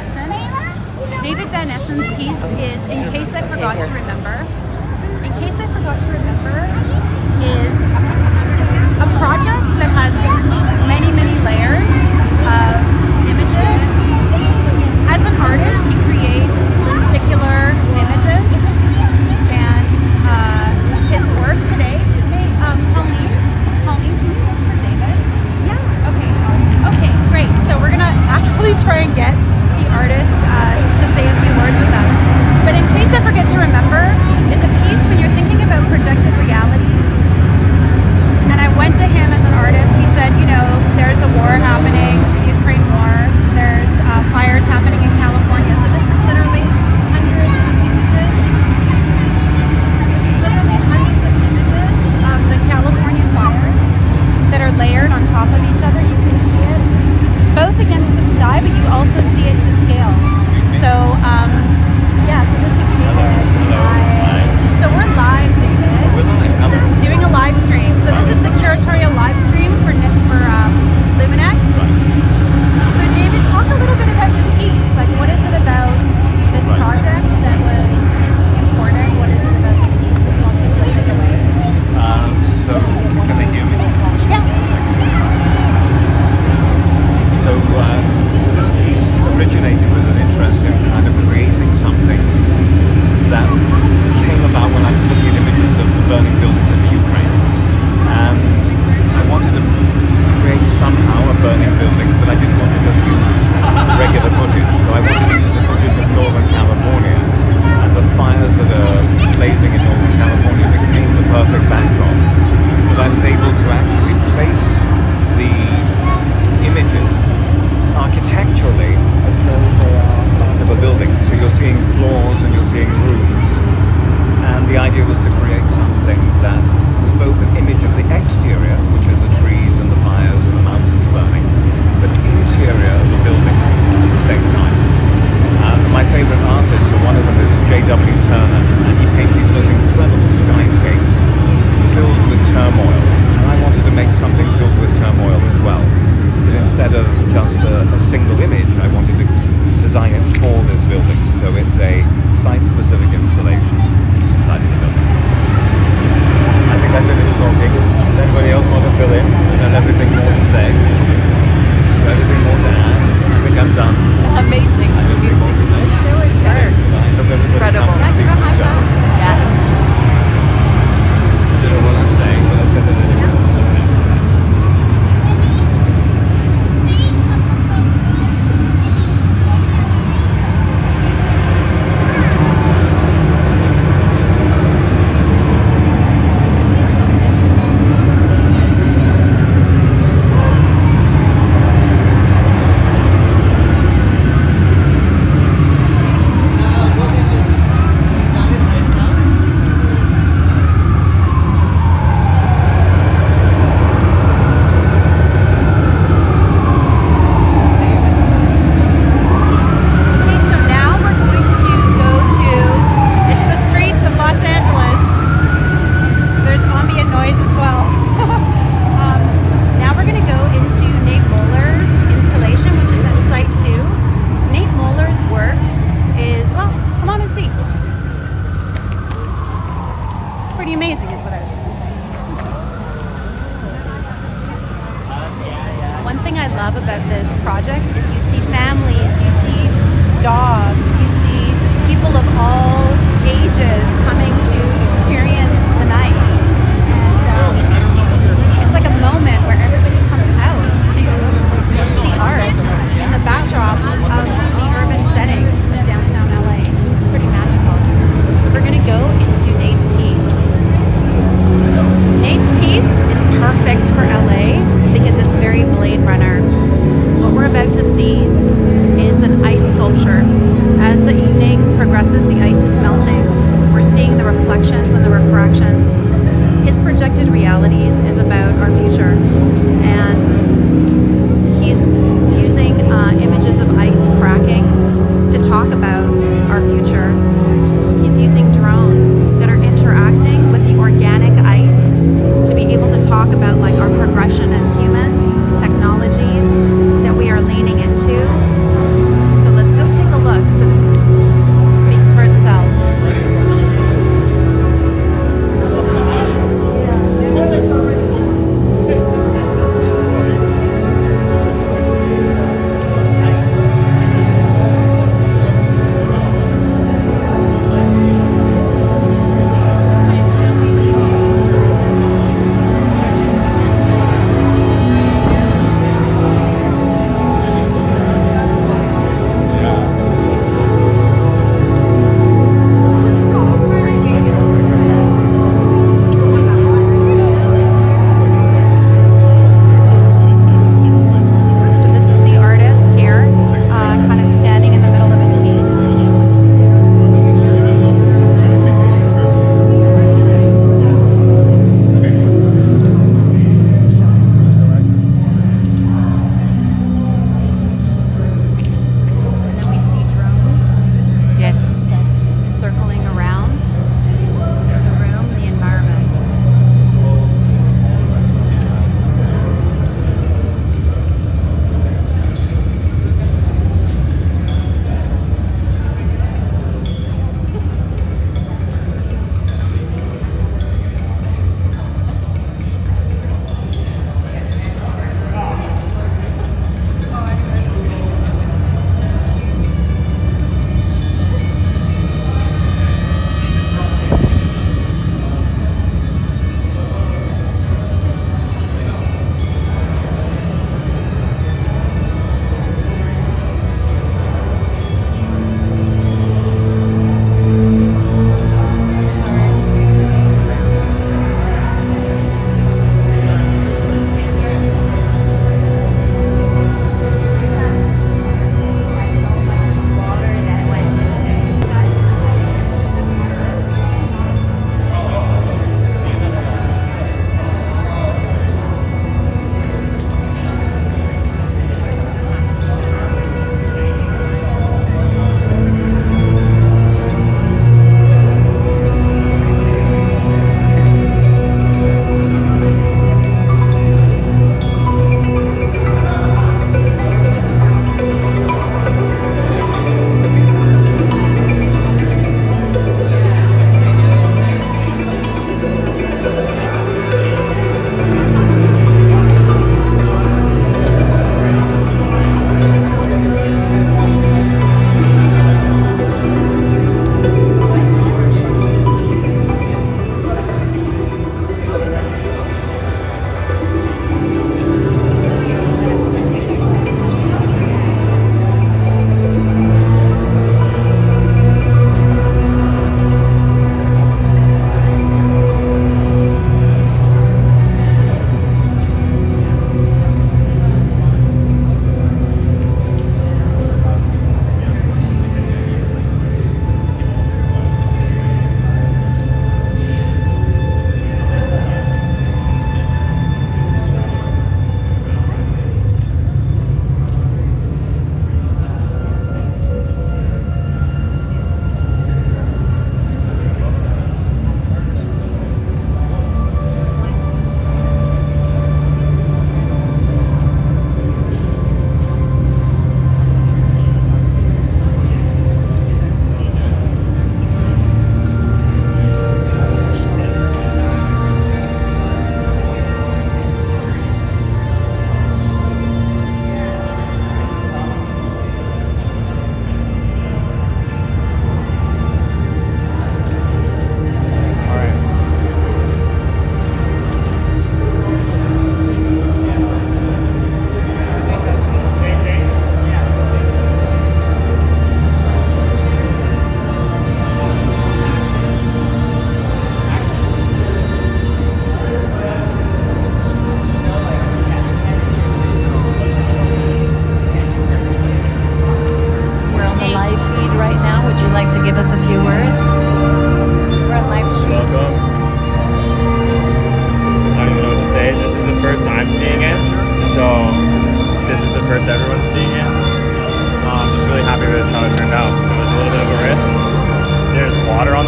Essen. David Van Essen's piece is In Case I Forgot to Remember. In Case I Forgot to Remember is a project that has many, many layers of images. As an artist, he creates lenticular images, and his work today. Hey, Pauline, can you look for David? Yeah. Okay, great. So we're gonna actually try and get the artist to say a few words with us. But In Case I Forget to Remember is a piece when you're thinking about projected realities. And I went to him as an artist. He said, you know, there's a war happening, the Ukraine war. There's fires happening in California. So this is literally hundreds of images. This is literally hundreds of images of the California fires that are layered on top of each other. You can see it both against the sky, but you also see it to scale. So, yeah, so this is David. Hi. So we're live, David. We're live. Doing a live stream. So this is the curatorial live stream for Luminex. So David, talk a little bit about your piece. Like, what is it about this project that was important? What is it about the piece that you want people to take away? So, can they hear me? Yeah. So, this piece originated with an interest in kind of creating something that came about when I was looking at images of the burning buildings in the Ukraine. And I wanted to create somehow a burning building, but I didn't want to just use regular footage. So I wanted to use the footage of Northern California, and the fires that are blazing in Northern California became the perfect backdrop. But I was able to actually place the images architecturally as though they are parts of a building. So you're seeing floors and you're seeing rooms. And the idea was to create something that was both an image of the exterior, which is the trees and the fires and the mountains burning, but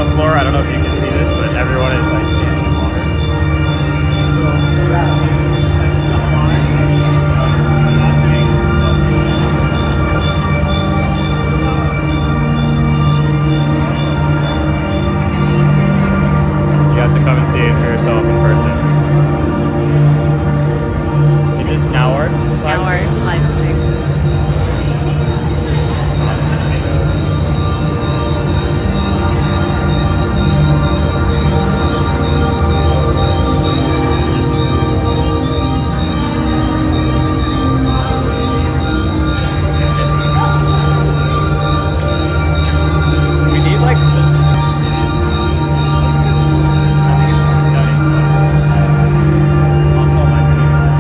the floor. I don't know if you can see this, but everyone is like standing in water. You have to come and see it for yourself in person. Is this Now Art's live stream? Now Art's live stream. We need like I'll tell my producers.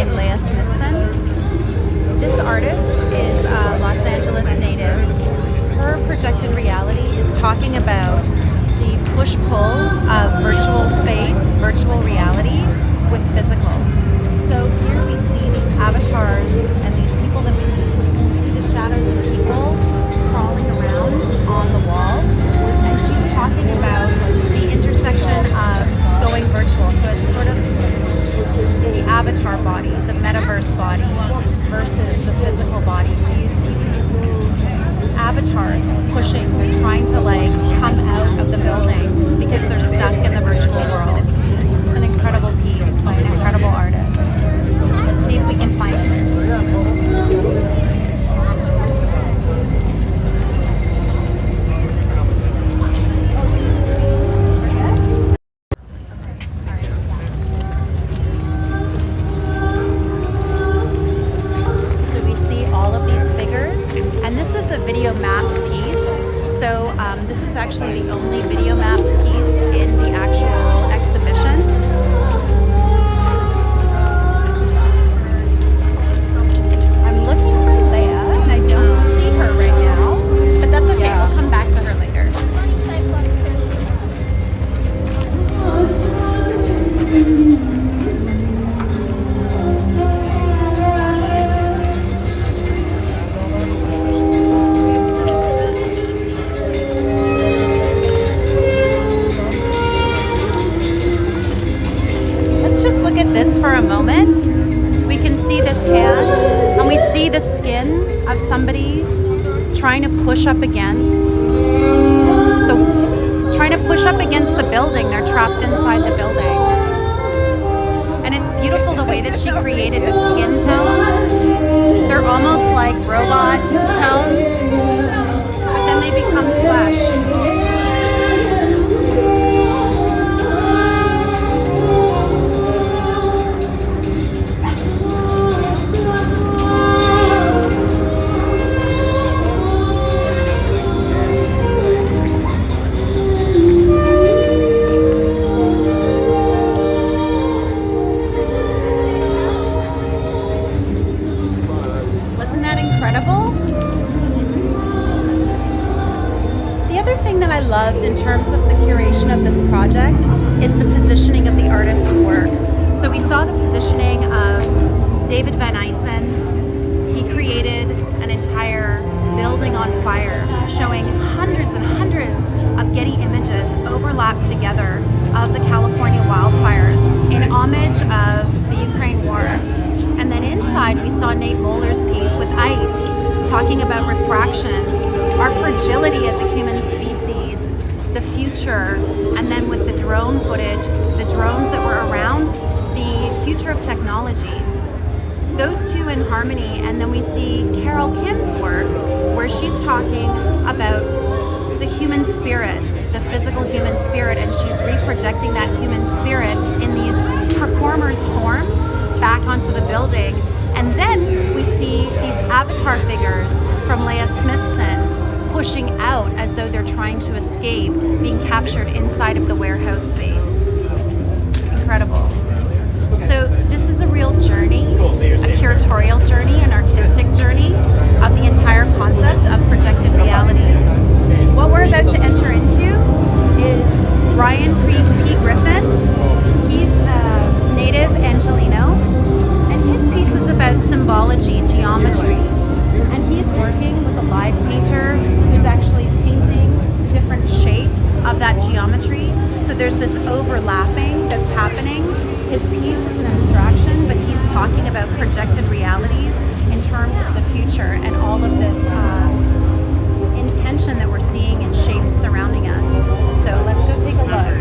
named Leia Smithson. This artist is a Los Angeles native. Her projected reality is talking about the push-pull of virtual space, virtual reality with physical. So here we see these avatars and these people that we can see the shadows of people crawling around on the wall. And she's talking about the intersection of going virtual. So it's sort of the avatar body, the metaverse body versus the physical body. So you see these avatars pushing, they're trying to like come out of the building because they're stuck in the virtual world. It's an incredible piece by an incredible artist. Let's see if we can find it. A video mapped piece. So this is actually the only video mapped piece in the actual exhibition. I'm looking for Leia and I don't see her right now, but that's okay. We'll come back to her later. This for a moment. We can see this hand and we see the skin of somebody trying to push up against the building. They're trapped inside the building. And it's beautiful the way that she created the skin tones. They're almost like robot tones, but then they become flesh. Loved in terms of the curation of this project is the positioning of the artist's work. So we saw the positioning of David Van Eysen. He created an entire building on fire, showing hundreds and hundreds of Getty images overlapped together of the California wildfires in homage of the Ukraine war. And then inside we saw Nate Mohler's piece with ice, talking about refractions, our fragility as a human species, the future, and then with the drone footage, the drones that were around, the future of technology. Those two in harmony, and then we see Carol Kim's work where she's talking about the human spirit, the physical human spirit, and she's reprojecting that human spirit in these performers' forms back onto the building. And then we see these avatar figures from Leia Smithson pushing out as though they're trying to escape, being captured inside of the warehouse space. Incredible. So this is a real journey, a curatorial journey, an artistic journey of the entire concept of projected realities. What we're about to enter into is Ryan P. Griffin. He's a native Angelino, and his piece is about symbology, geometry. And he's working with a live painter who's actually painting different shapes of that geometry. So there's this overlapping that's happening. His piece is an abstraction, but he's talking about projected realities in terms of the future and all of this intention that we're seeing in shapes surrounding us. So let's go take a look.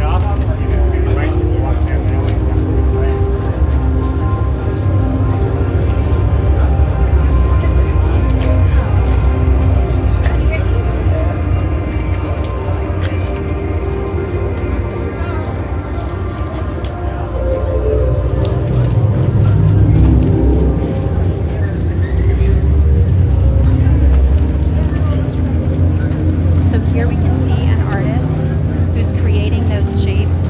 Here we can see an artist who's creating those shapes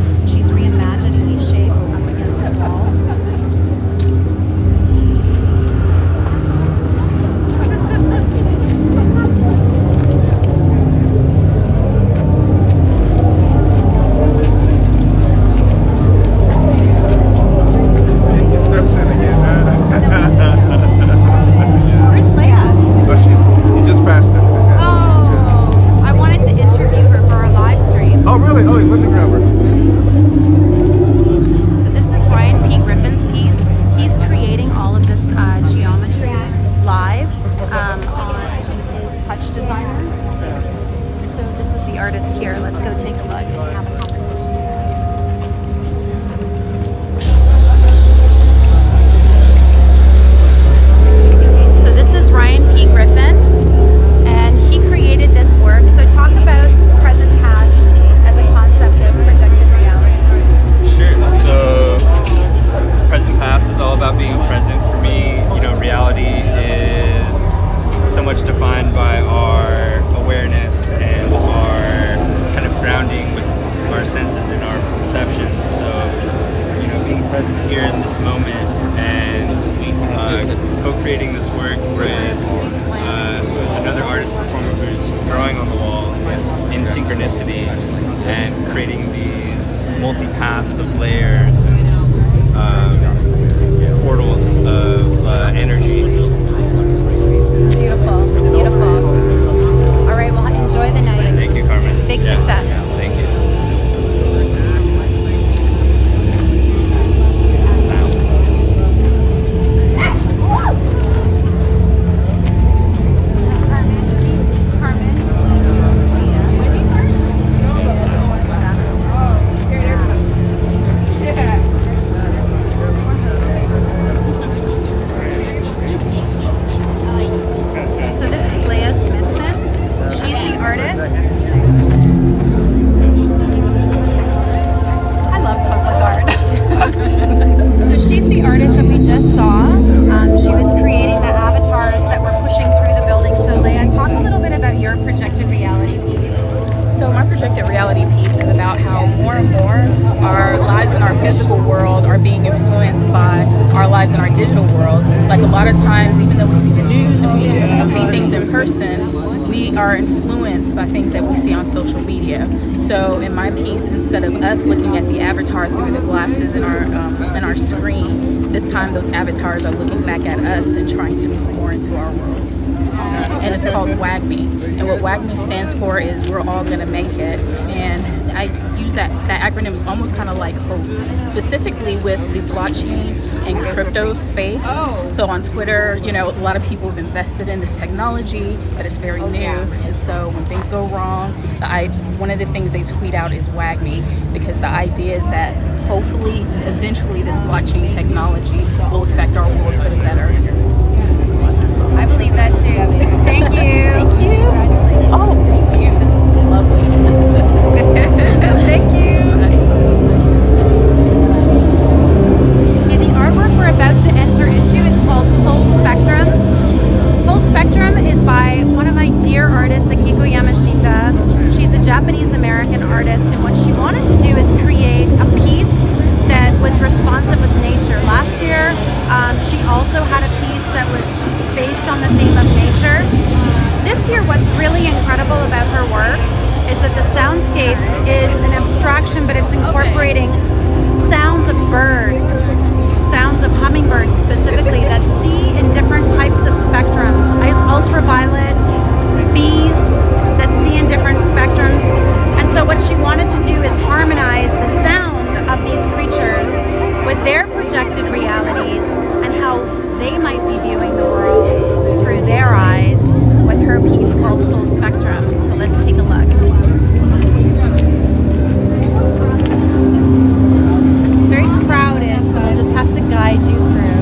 about being present. For me, reality is so much defined by our awareness and our kind of grounding with our senses and our perceptions. So, being present here in this moment and co-creating this work with another artist performer who's drawing on the wall in synchronicity and creating these multi-paths of layers and portals of energy. Beautiful, beautiful. All right, well, enjoy the night. Thank you, Carmen. Big success. Thank you. So this is Leia Smithson. She's the artist. I love public art. So she's the artist that we just saw. She was creating the avatars that were pushing through the building. So Leia, talk a little bit about your projected reality piece. So my projected reality piece is about how more and more our lives in our physical world are being influenced by our lives in our digital world. Like a lot of times, even though we see the news and we see things in person, we are influenced by things that we see on social media. So in my piece, instead of us looking at the avatar through the glasses in our screen, this time those avatars are looking back at us and trying to move more into our world. And it's called WAGME. And what WAGME stands for is we're all gonna make it. And I use that acronym is almost kind of like hope, specifically with the blockchain and crypto space. So on Twitter, a lot of people have invested in this technology, but it's very new. And so when things go wrong, one of the things they tweet out is WAGME, because the idea is that hopefully, eventually, this blockchain technology will affect our world for the better. I believe that too. Thank you. Thank you. Oh, thank you. This is lovely. Thank you. Okay, the artwork we're about to enter into is called Full Spectrum. Full Spectrum is by one of my dear artists, Akiko Yamashita. She's a Japanese-American artist, and what she wanted to do is create a piece that was responsive with nature. Last year, she also had a piece that was based on the theme of nature. This year, what's really incredible about her work is that the soundscape is an abstraction, but it's incorporating sounds of birds, sounds of hummingbirds specifically, that see in different types of spectrums. Ultraviolet, bees that see in different spectrums. And so what she wanted to do is harmonize the sound of these creatures with their projected realities and how they might be viewing the world through their eyes with her piece called Full Spectrum. So let's take a look. It's very crowded, so we'll just have to guide you through.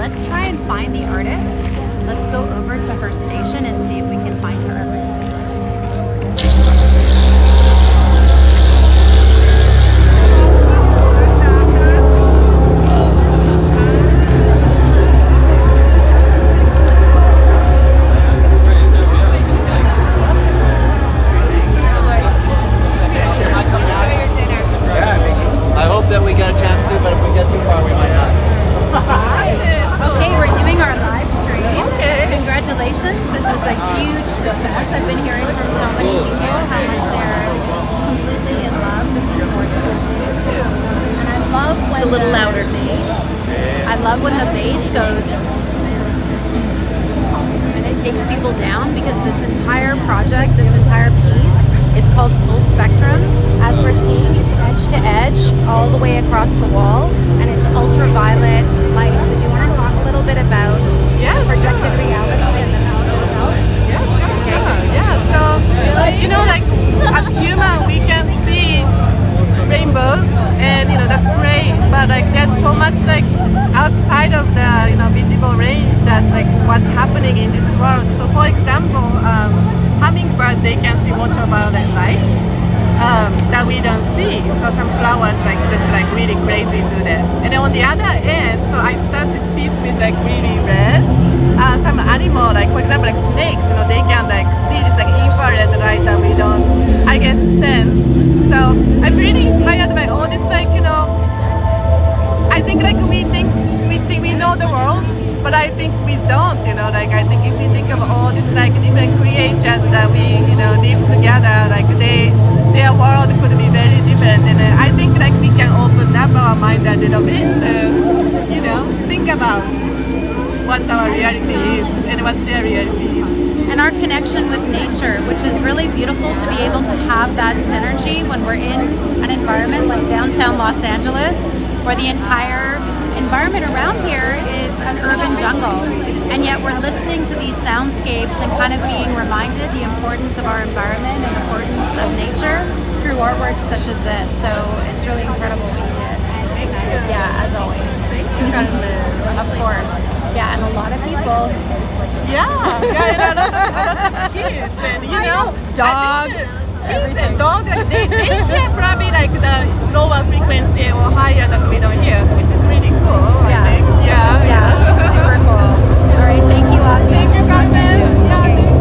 let's try and find the artist. Let's go over to her station and see if we can find her. I hope that we get a chance to, but if we get too far, we might not. Okay, we're doing our live stream. Okay. Congratulations. This is a huge success. I've been hearing from so many people how much they're completely in love. This is gorgeous. And I love when Just a little louder. I love when the bass goes and it takes people down, because this entire project, this entire piece is called Full Spectrum. As we're seeing, it's edge to edge all the way across the wall, and it's ultraviolet lights. Did you want to talk a little bit about Yes, projected reality and the house itself? Yeah, sure. Yeah, so, like as human, we can see rainbows, and that's great. But like, there's so much like outside of the visible range that's like what's happening in this world. So, for example, hummingbirds, they can see ultraviolet light that we don't see. So some flowers look like really crazy to them. And then on the other end, so I start this piece with like really red. Some animal, like for example, like snakes, they can like see this like infrared light that we don't, I guess, sense. So I'm really inspired by all this, like I think like we think we know the world, but I think we don't. Like I think if we think of all these like different creatures that we live together, like their world could be very different, and I think like we can open up our mind a little bit to think about what our reality is and what's their reality is. And our connection with nature, which is really beautiful to be able to have that synergy when we're in an environment like downtown Los Angeles, where the entire environment around here is an urban jungle, and yet we're listening to these soundscapes and kind of being reminded the importance of our environment and the importance of nature through artworks such as this. So it's really incredible what you did. Yeah, as always. Of course. Yeah, and a lot of people. Yeah, and a lot of kids, and dogs. Kids and dogs, like, they hear probably like the lower frequency or higher that we don't hear, so which is really cool. Yeah. I think. Yeah, super cool. All right, thank you, Agnes. Thank you, Carmen. Yeah, thank you.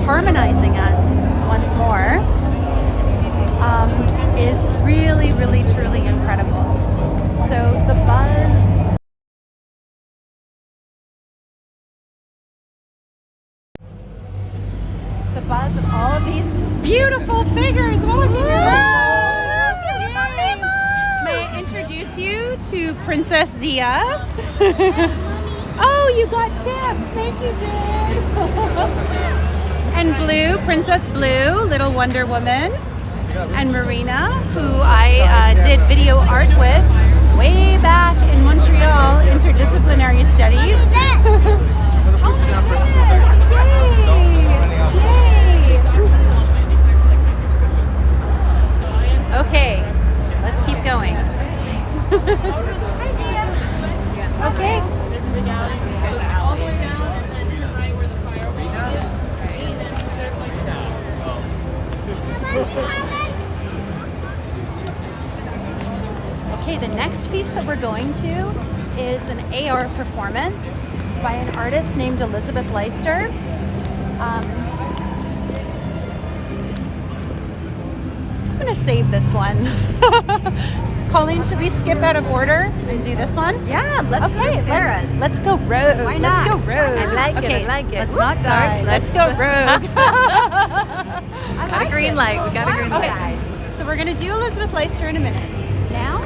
harmonizing us once more is really, really, truly incredible. So the buzz, of all of these beautiful figures walking around. May I introduce you to Princess Zella? Oh, you got chips. Thank you, Jen. And Blue, Princess Blue, Little Wonder Woman. And Marina, who I did video art with way back in Montreal, interdisciplinary studies. Okay, let's keep going. going to is an AR performance by an artist named Elizabeth Leister. I'm gonna save this one. Colleen, should we skip out of order and do this one? Yeah, let's go Sarah's. Let's go rogue. Why not? Let's go rogue. I like it, Okay, I like it. Let's Whoops, not die. sorry. Let's go rogue. Got a green light. We got a green light. Okay, so we're gonna do Elizabeth Leister in a minute. Now,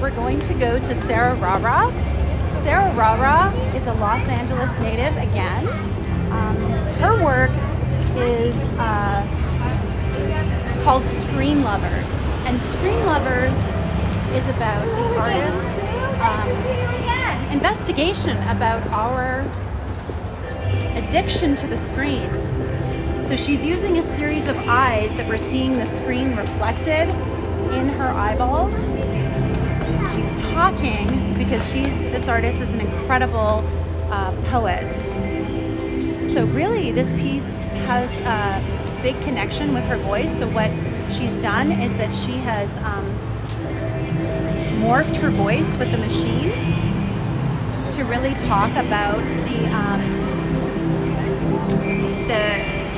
we're going to go to Sarah Rara. Sarah Rara is a Los Angeles native again. Her work is called Screen Lovers. And Screen Lovers is about the artist's investigation about our addiction to the screen. So she's using a series of eyes that we're seeing the screen reflected in her eyeballs. She's talking because this artist is an incredible poet. So really this piece has a big connection with her voice. So what she's done is that she has morphed her voice with the machine to really talk about the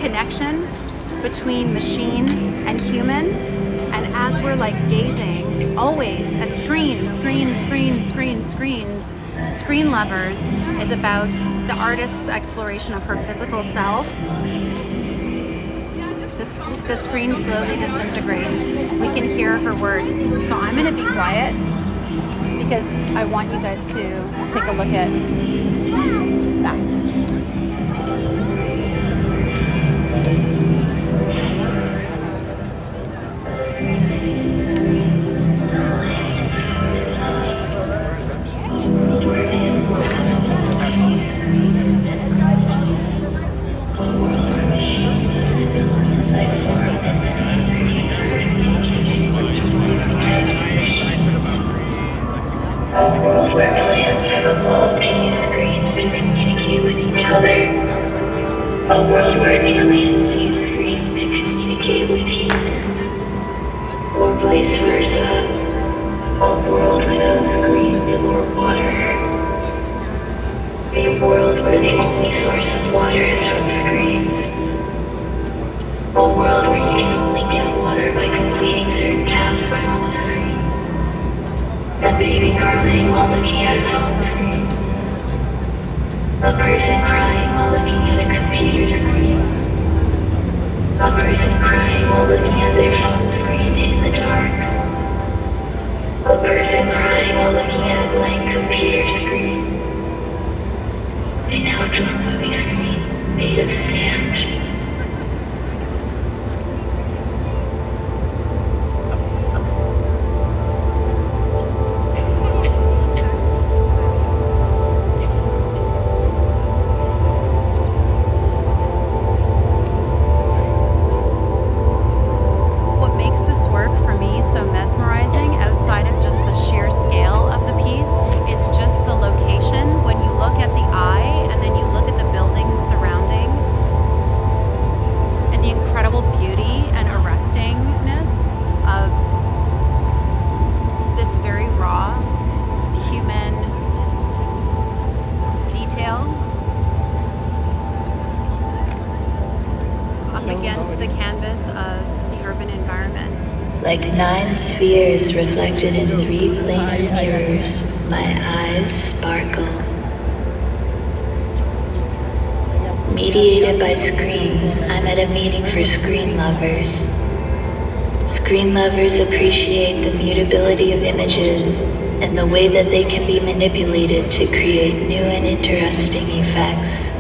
connection between machine and human. And as we're like gazing always at screens, Screen Lovers is about the artist's exploration of her physical self. The screen slowly disintegrates. We can hear her words. So I'm going to be quiet because I want you guys to take a look at that. A world where plants have evolved to use screens to communicate with each other. A world where aliens use screens to communicate with humans. Or vice versa. A world without screens or water. A world where the only source of water is from screens. A world where you can only get water by completing certain tasks on the screen. A baby crying while looking at a phone screen. A person crying while looking at a computer screen. A person crying while looking at their phone screen in the dark. A person crying while looking at a blank computer screen. An outdoor movie screen made of sand. The canvas of the urban environment. Like 9 spheres reflected in 3 planar mirrors, my eyes sparkle. Mediated by screens, I'm at a meeting for screen lovers. Screen lovers appreciate the mutability of images and the way that they can be manipulated to create new and interesting effects.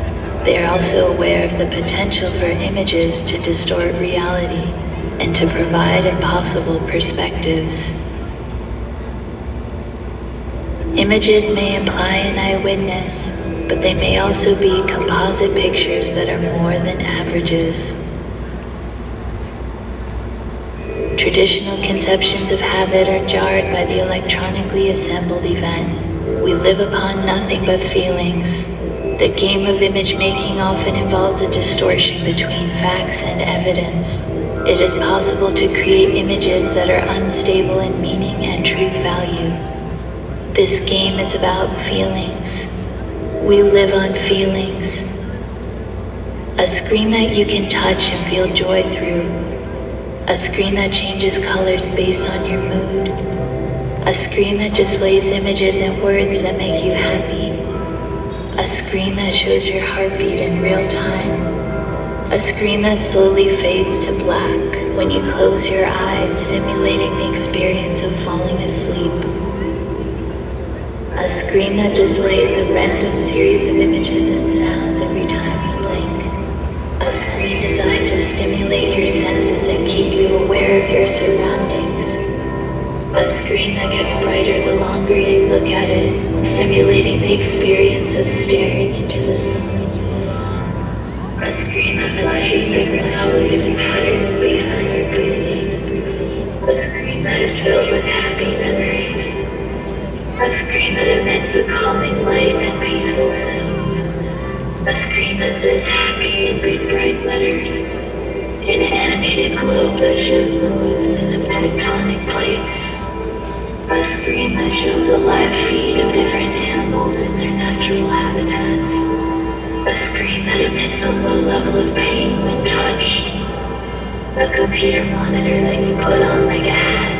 They are also aware of the potential for images to distort reality and to provide impossible perspectives. Images may imply an eyewitness, but they may also be composite pictures that are more than averages. Traditional conceptions of habit are jarred by the electronically assembled event. We live upon nothing but feelings. The game of image making often involves a distortion between facts and evidence. It is possible to create images that are unstable in meaning and truth value. This game is about feelings. We live on feelings. A screen that you can touch and feel joy through. A screen that changes colors based on your mood. A screen that displays images and words that make you happy. A screen that shows your heartbeat in real time. A screen that slowly fades to black when you close your eyes, simulating the experience of falling asleep. A screen that displays a random series of images and sounds every time you blink. A screen designed to stimulate your senses and keep you aware of your surroundings. A screen that gets brighter the longer you look at it, simulating the experience of staring into the sun. A screen that flashes different colors and patterns based on your breathing. A screen that is filled with happy memories. A screen that emits a calming light and peaceful sounds. A screen that says happy in big bright letters. An animated globe that shows the movement of tectonic plates. A screen that shows a live feed of different animals in their natural habitats. A screen that emits a low level of pain when touched. A computer monitor that you put on like a hat.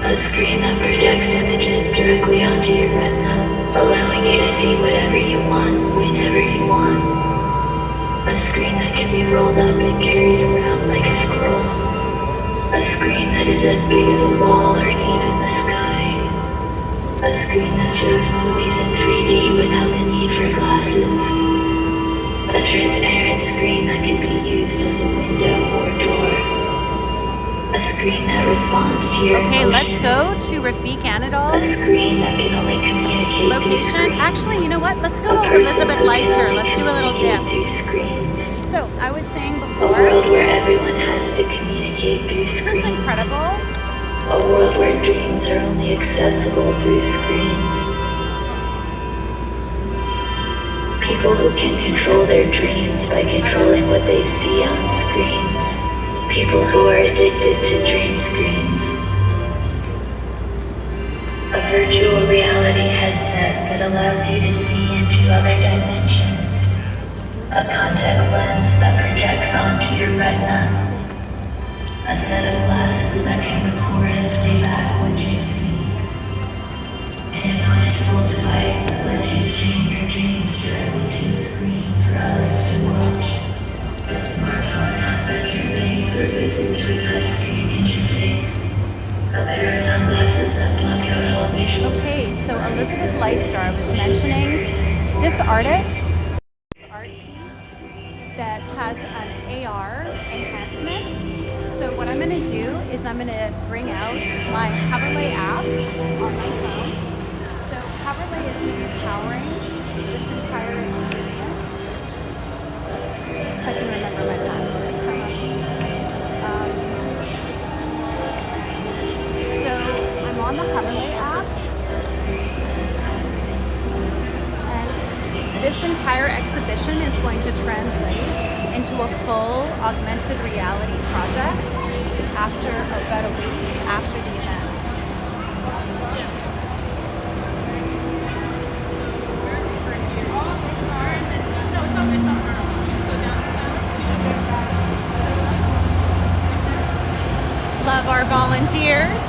A screen that projects images directly onto your retina, allowing you to see whatever you want, whenever you want. A screen that can be rolled up and carried around like a scroll. A screen that is as big as a wall or even the sky. A screen that shows movies in 3D without the need for glasses. A transparent screen that can be used as a window or door. A screen that responds to your Okay, let's emotions. go to Rafiq Anadol. A screen that can only communicate through Location. screens. Actually, you know what? Let's go A to person Elizabeth who can Leicester. only Let's do a little communicate dip. through screens. So I was saying A before, world where everyone has to communicate through this is screens. incredible. A world where dreams are only accessible through screens. People who can control their dreams by controlling what they see on screens. People who are addicted to dream screens. A virtual reality headset that allows you to see into other dimensions. A contact lens that projects onto your retina. A set of glasses that can record and play back what you see. An implantable device that lets you stream your dreams directly to the screen for others to watch. A smartphone app that turns any surface into a touchscreen interface. A pair of sunglasses that block out all visuals. Okay, so Elizabeth Leicester was mentioning this artist that has an AR enhancement. So what I'm going to do is I'm going to bring out my Haverley app on my phone. So Haverley is going to be powering this entire experience. If I can remember my password. So I'm on the Haverley app. And this entire exhibition is going to translate into a full augmented reality project after about a week after the event. Love our volunteers.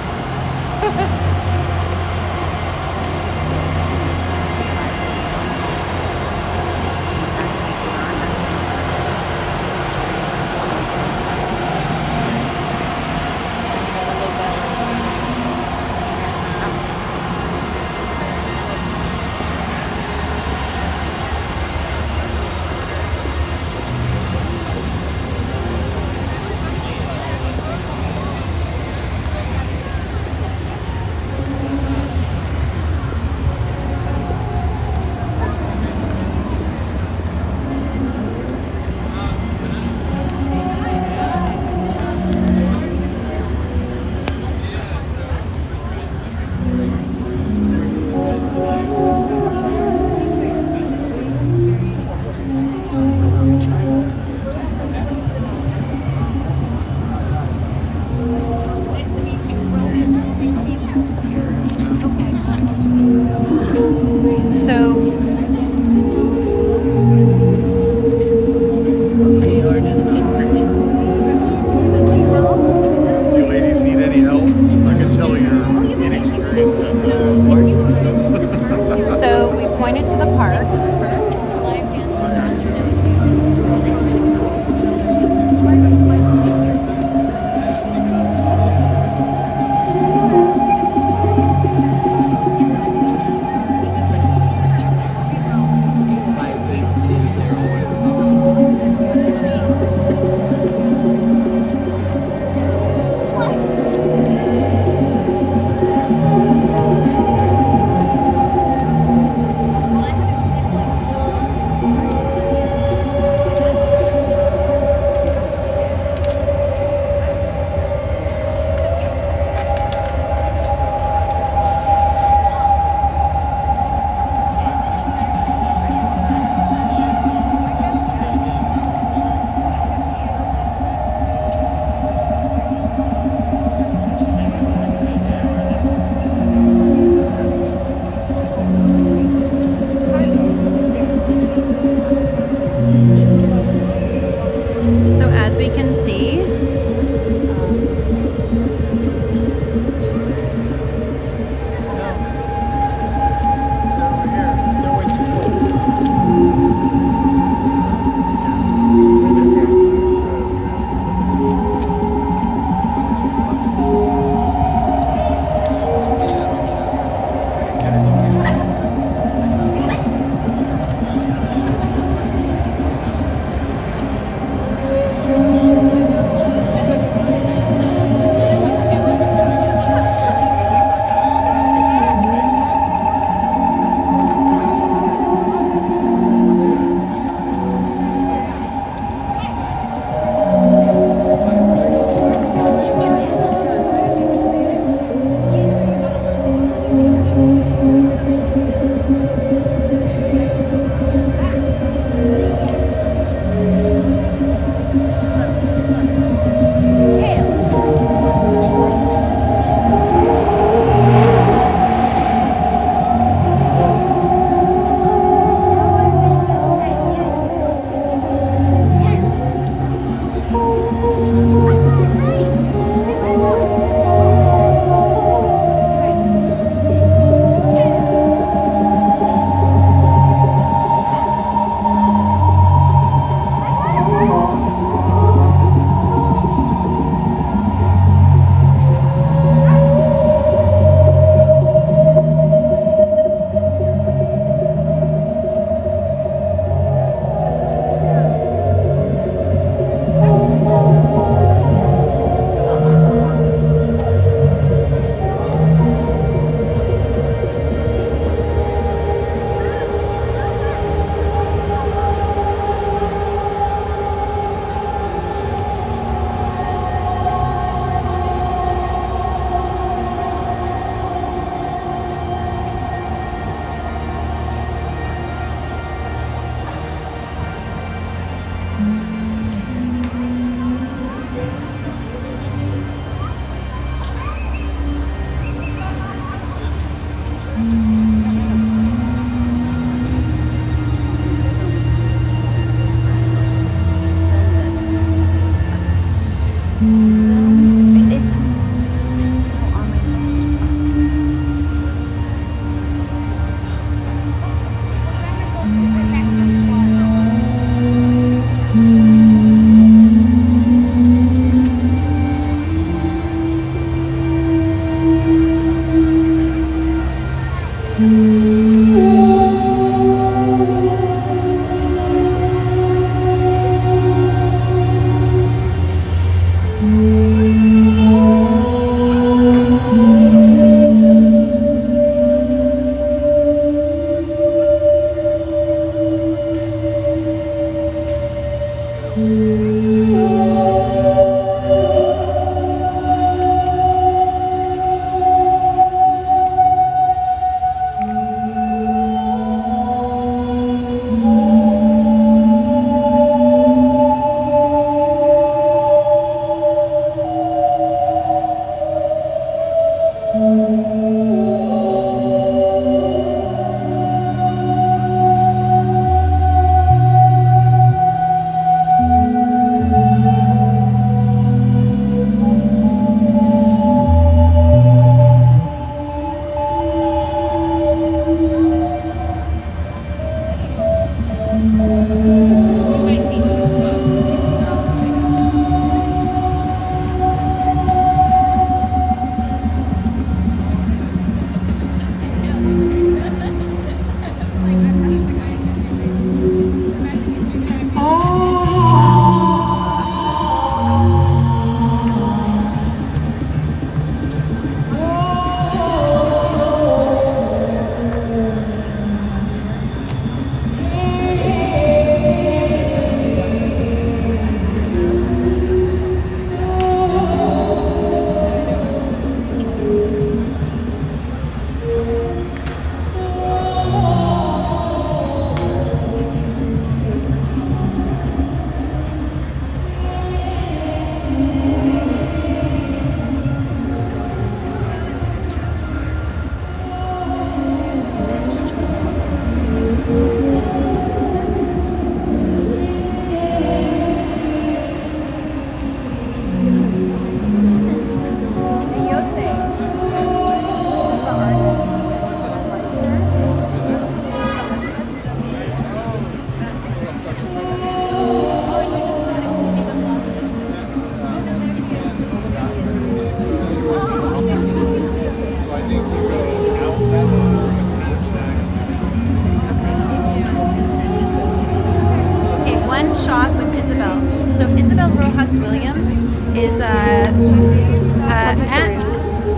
is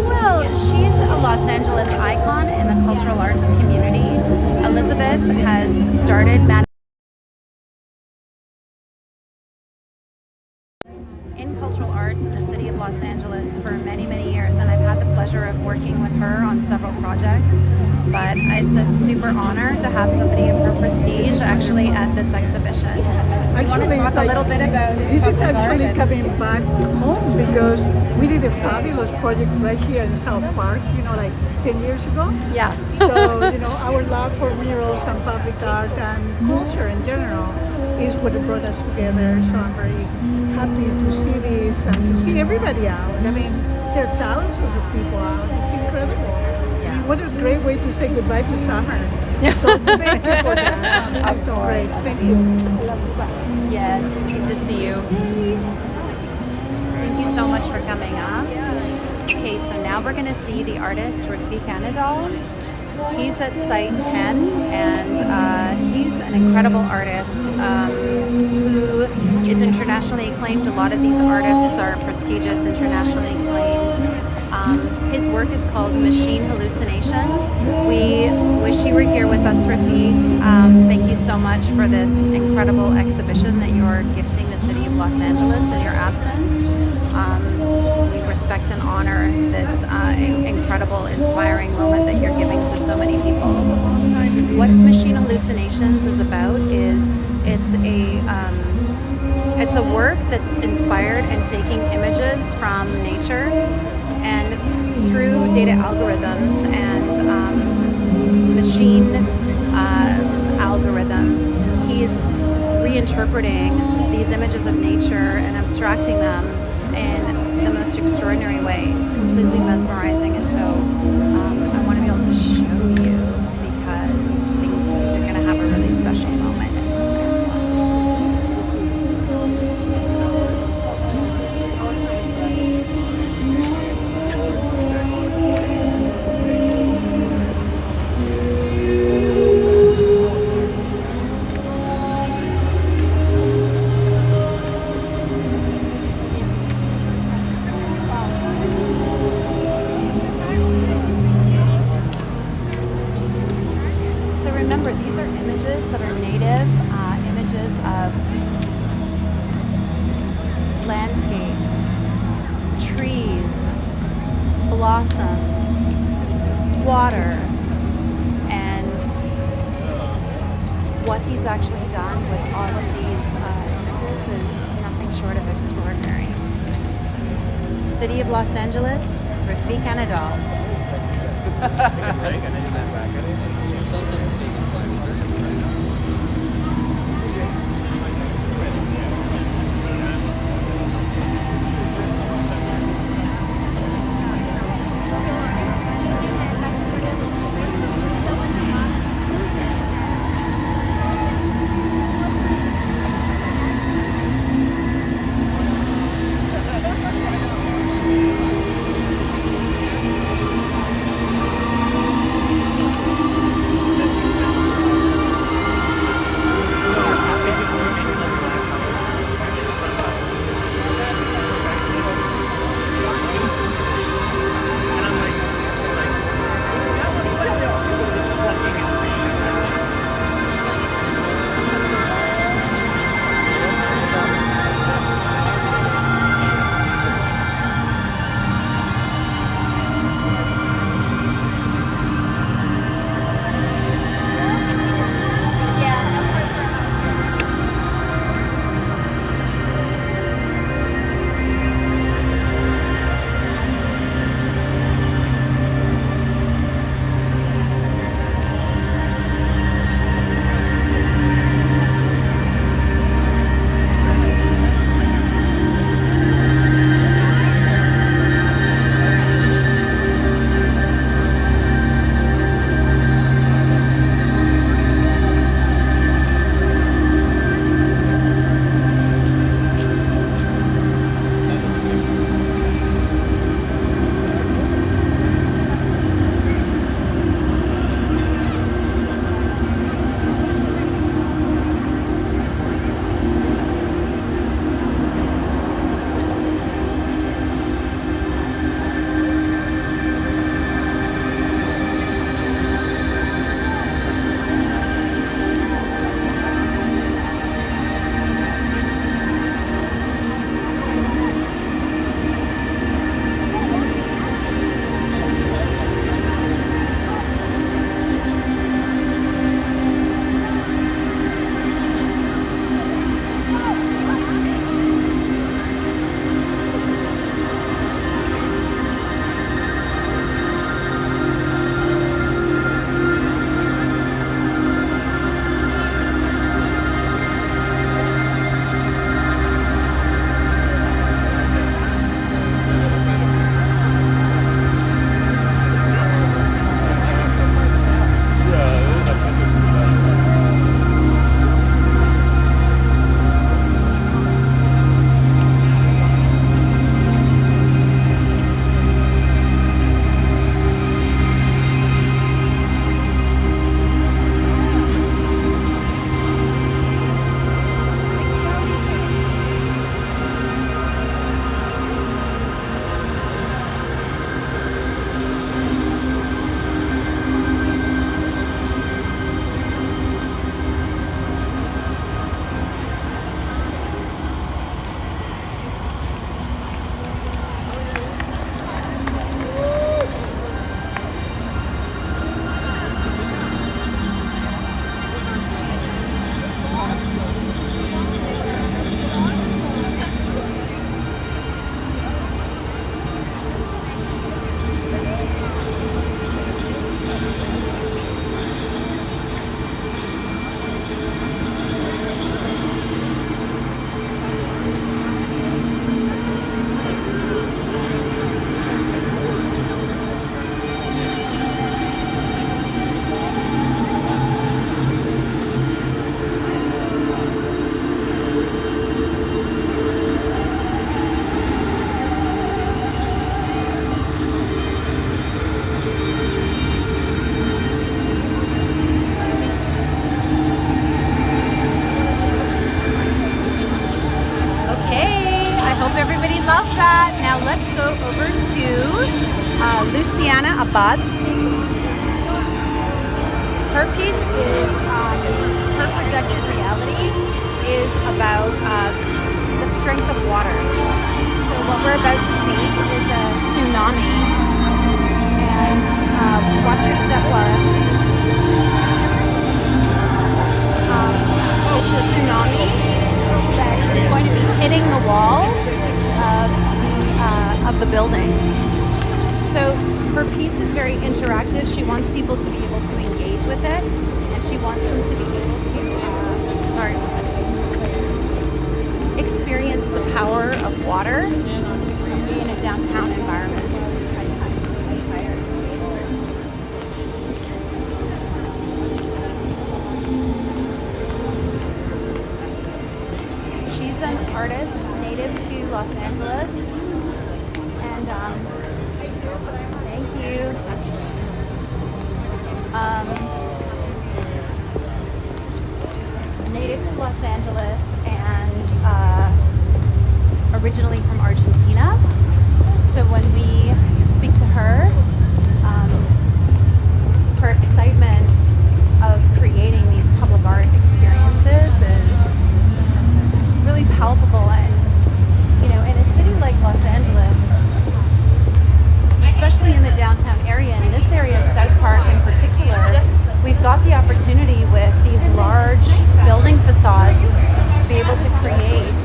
well, she's a Los Angeles icon in the cultural arts community. Elizabeth has started in cultural arts in the city of Los Angeles for many, many years, and I've had the pleasure of working with her on several projects. But it's a super honor to have somebody of her prestige actually at this exhibition. Actually, want to talk a little bit about this is actually Carmen. coming back home because we did a fabulous project right here in South Park, like 10 years ago. Yeah. So, our love for murals and public art and culture in general is what brought us together. So I'm very happy to see this and to see everybody out. I mean, there are thousands of people out. It's incredible. I mean, what a great way to say goodbye to summer. So thank you for that. It's so great. Thank you. I love you back. Yes, good to see you. Thank you so much for coming up. Okay, so now we're going to see the artist Rafiq Anadol. He's at Site 10, and he's an incredible artist who is internationally acclaimed. A lot of these artists are prestigious, internationally acclaimed. His work is called Machine Hallucinations. We wish you were here with us, Rafiq. Thank you so much for this incredible exhibition that you're gifting the city of Los Angeles in your absence. We respect and honor this incredible, inspiring moment that you're giving to so many people. What Machine Hallucinations is about is it's a work that's inspired in taking images from nature and through data algorithms and interpreting these images of nature and abstracting them in the most extraordinary way, completely mesmerizing. And so I want to be able to show you because I think you're going to have a really special moment in this next one. So remember, these are images that are native, images of landscapes, trees, blossoms, water, and what he's actually done with all of these images is nothing short of extraordinary. City of Los Angeles, Rafik Anadol. Abad's piece. Her piece is, her projected reality is about the strength of water. So what we're about to see is a tsunami. And watch your step, Laura. It's a tsunami that is going to be hitting the wall of the building. So her piece is very interactive. She wants people to be able to engage with it, and she wants them to be able to experience the power of water in a downtown environment. She's an artist native to Los Angeles, and thank you. Native to Los Angeles and originally from Argentina. So when we speak to her, her excitement of creating these public art experiences is really palpable. And you know, in a city like Los Angeles, especially in the downtown area, in this area of South Park in particular, we've got the opportunity with these large building facades to be able to create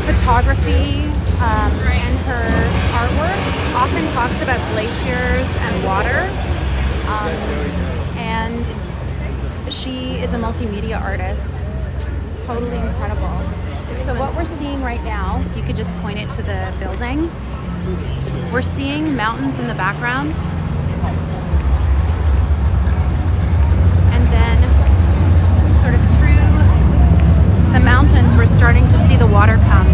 photography and her artwork often talks about glaciers and water, and she is a multimedia artist. Totally incredible. So what we're seeing right now, you could just point it to the building. We're seeing mountains in the background, and then sort of through the mountains we're starting to see the water come.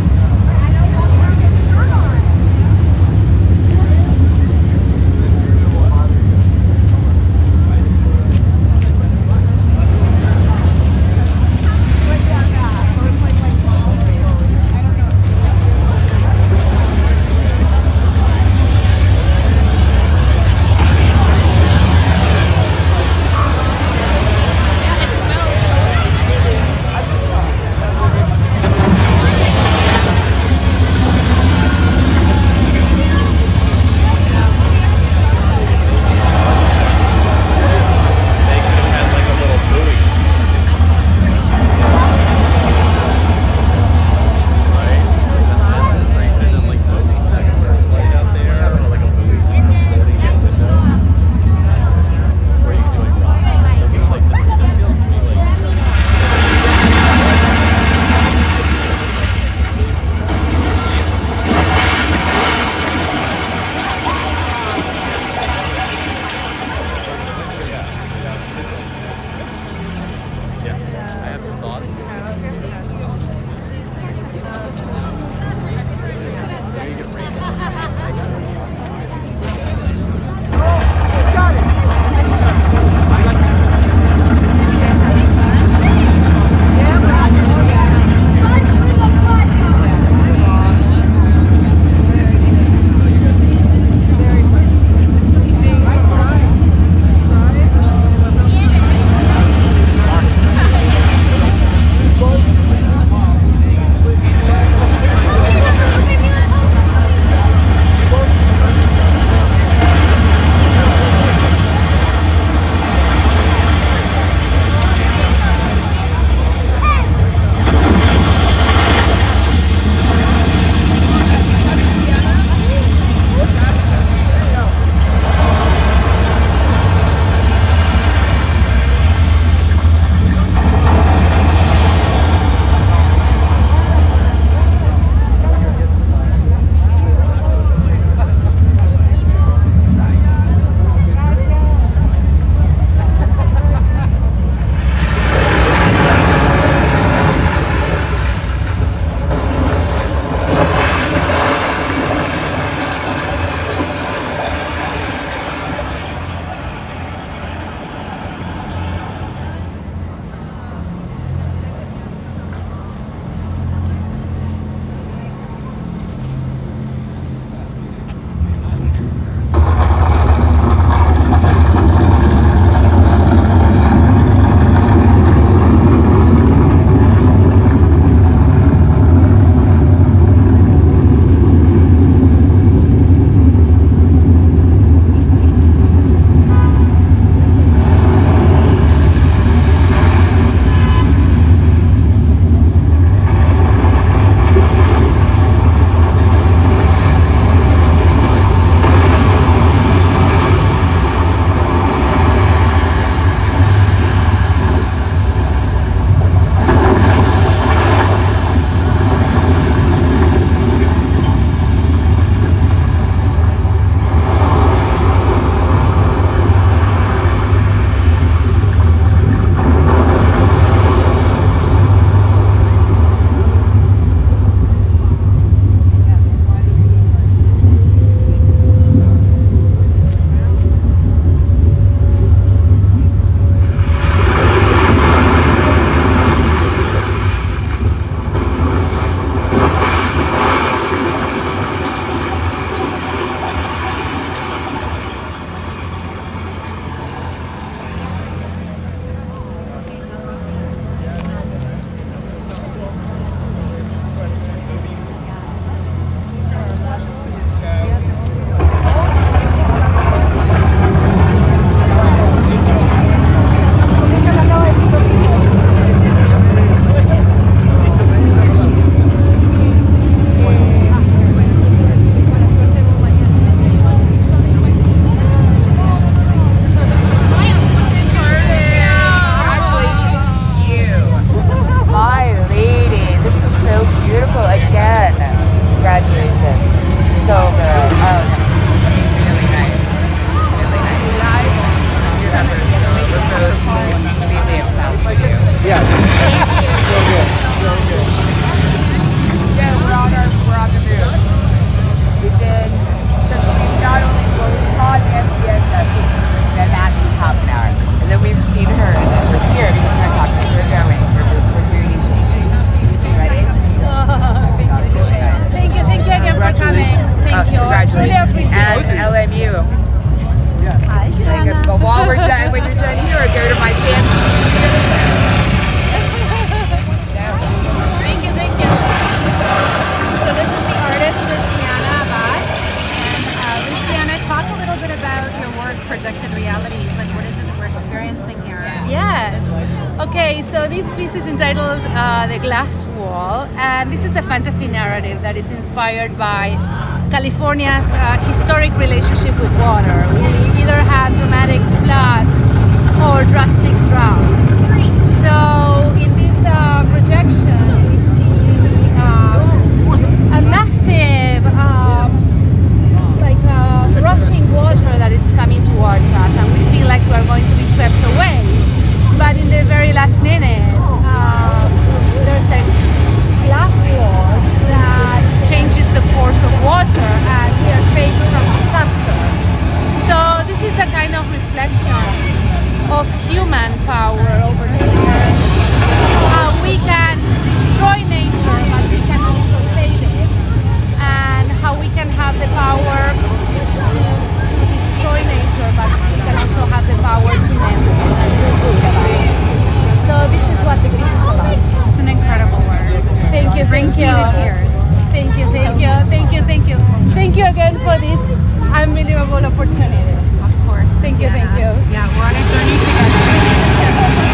projected realities? Like, what is it that we're experiencing here? Yes. Okay, so this piece is entitled The Glass Wall, and this is a fantasy narrative that is inspired by California's historic relationship with water. We either have dramatic floods or drastic droughts. So in this projection, we see a massive rushing water that it's coming towards us, and we feel like we're going to be swept away. But in the very last minute, there's a glass wall that changes the course of water, and we are saved from disaster. So this is a kind of reflection of human power over nature. We can destroy nature, but we can also save it, and how we can have the power to destroy nature, but we can also have the power to mend it and do good about it. So this is what the piece is about. It's an incredible work. Thank you, Brings thank me you. to tears. Thank you, thank you, thank you, thank you. Thank you again for this unbelievable opportunity. Of course. Thank you, thank you. Yeah, we're on a journey together.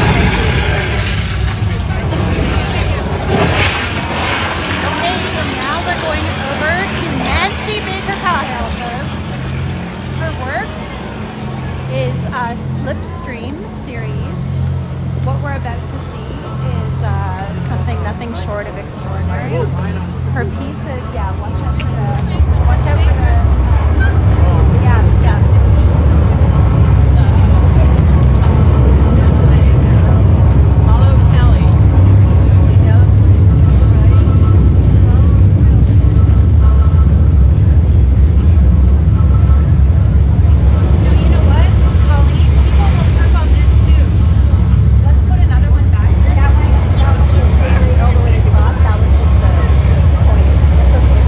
Okay, so now we're going over to Nancy Baker Cottle. Her work is a Slipstream series. What we're about to see is something nothing short of extraordinary. Her pieces, yeah, watch out for the, yeah. Follow Kelly. No, you know what, Colleen? People will trip on this too. Let's put another one back. That was just all the way across. That was just the point. That's okay.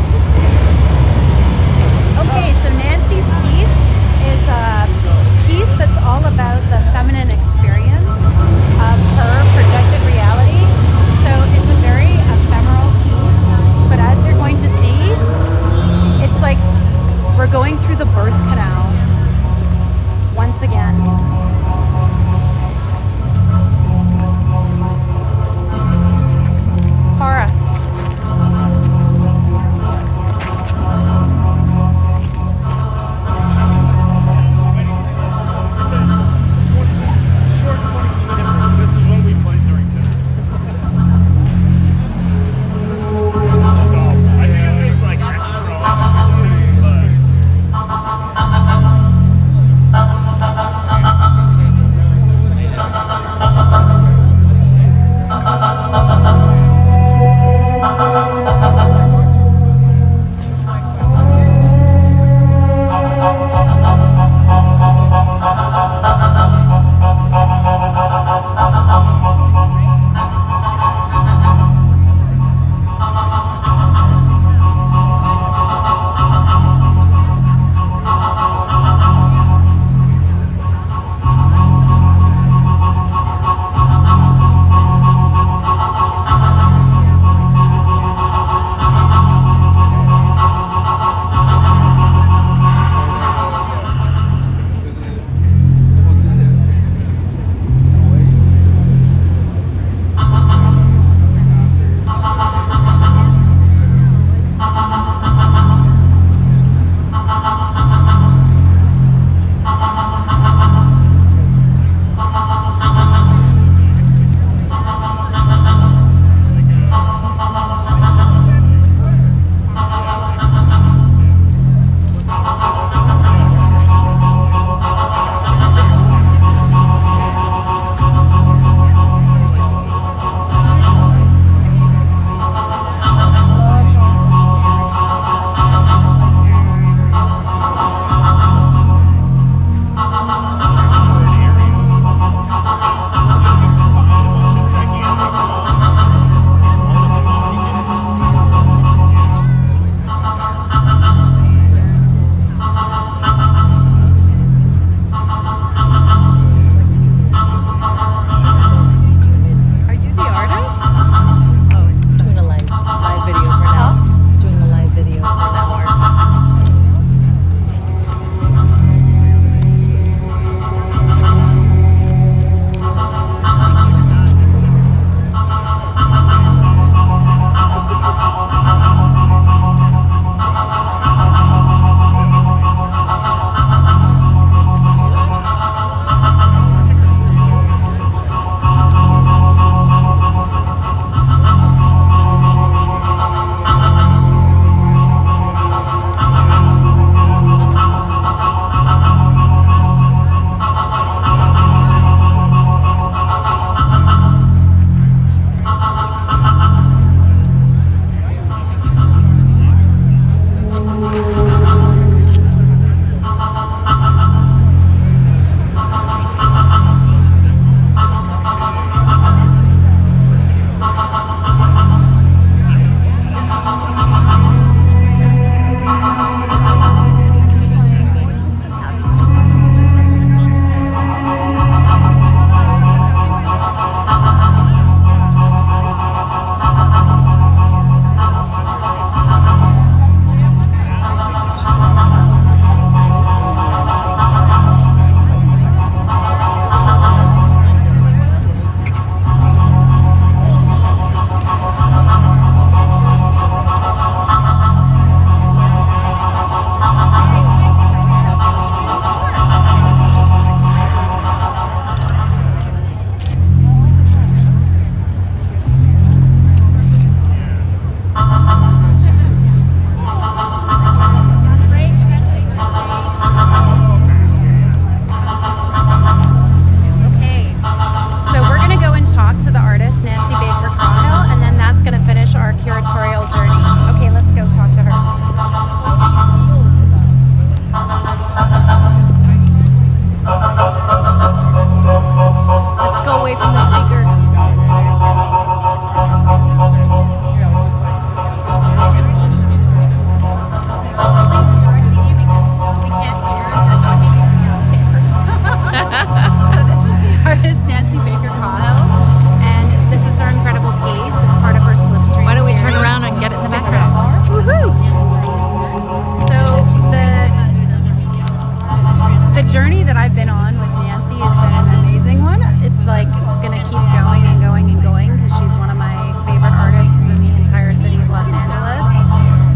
the journey that I've been on with Nancy has been an amazing one. It's like gonna keep going and going and going because she's one of my favorite artists in the entire city of Los Angeles.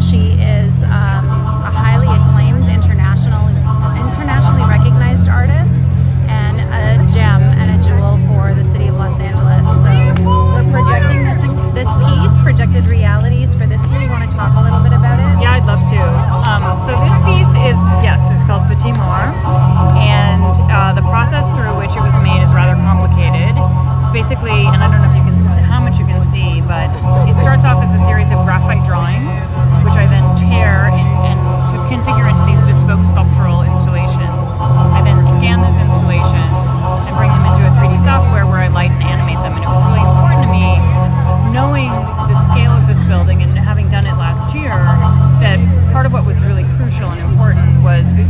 She is a highly acclaimed, internationally recognized artist, and a gem and a jewel for the city of Los Angeles. So we're projecting this piece, Projected Realities, for this year. You want to talk a little bit about it? Yeah, I'd love to. So this piece is called Petit More, and the process through which it was made is rather complicated. It's basically, and I don't know if you can how much you can see, but it starts off as a series of graphite drawings, which I then tear and configure into these bespoke sculptural installations. I then scan those installations and bring them into a 3D software where I light and animate them. And it was really important to me, knowing the scale of this building and having done it last year, that part of what was really crucial and important was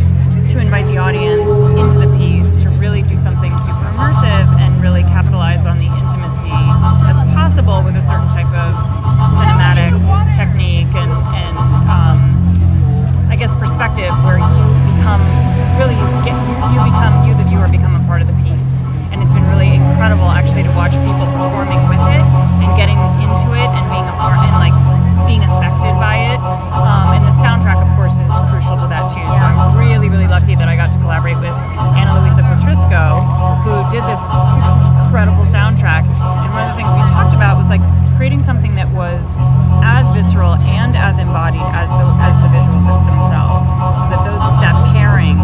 to invite the audience into the piece to really do something super immersive and really capitalize on the intimacy that's possible with a certain type of cinematic technique and I guess perspective, where you become you the viewer become a part of the piece. And it's been really incredible actually to watch people performing with it and getting into it and being a part and like being affected by it. And the soundtrack, of course, is crucial to that too. So I'm really, really lucky that I got to collaborate with Ana Luisa Petrisco, who did this incredible soundtrack. And one of the things we talked about was like creating something that was as visceral and as embodied as the visuals themselves, so that that pairing,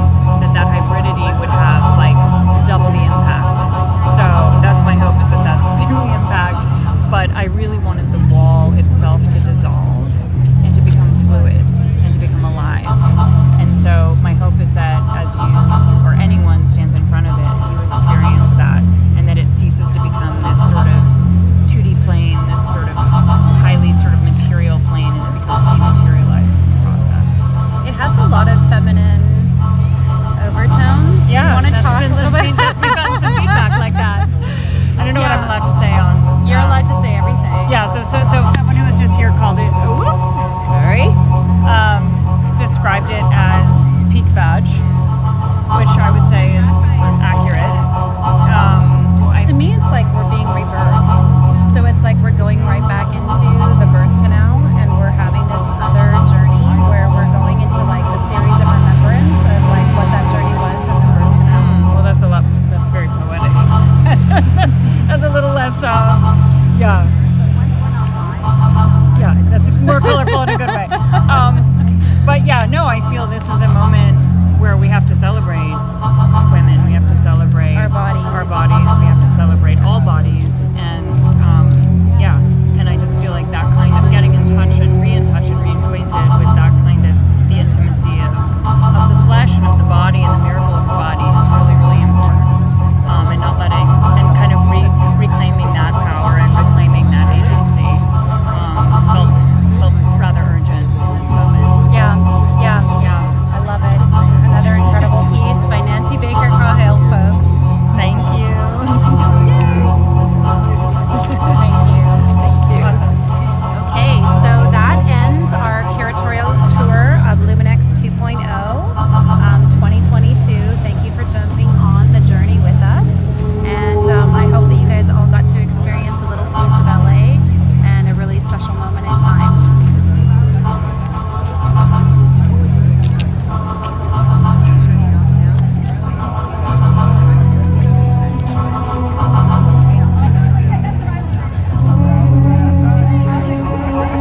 that hybridity would have like double the impact. So that's my hope, is that that's been the impact. But I really wanted the wall itself to dissolve and to become fluid and to become alive. And so my hope is that as you or anyone stands in front of it, you experience that, and that it ceases to become this sort of 2D plane, this sort of highly sort of material plane, and it becomes dematerialized in the process. It has a lot of feminine overtones. Yeah, you want to talk a been little bit? We've gotten some feedback like that. I don't know what I'm allowed to say on. You're allowed to say everything. Yeah, so someone who was just here called it. Sorry. Described it as peak vag.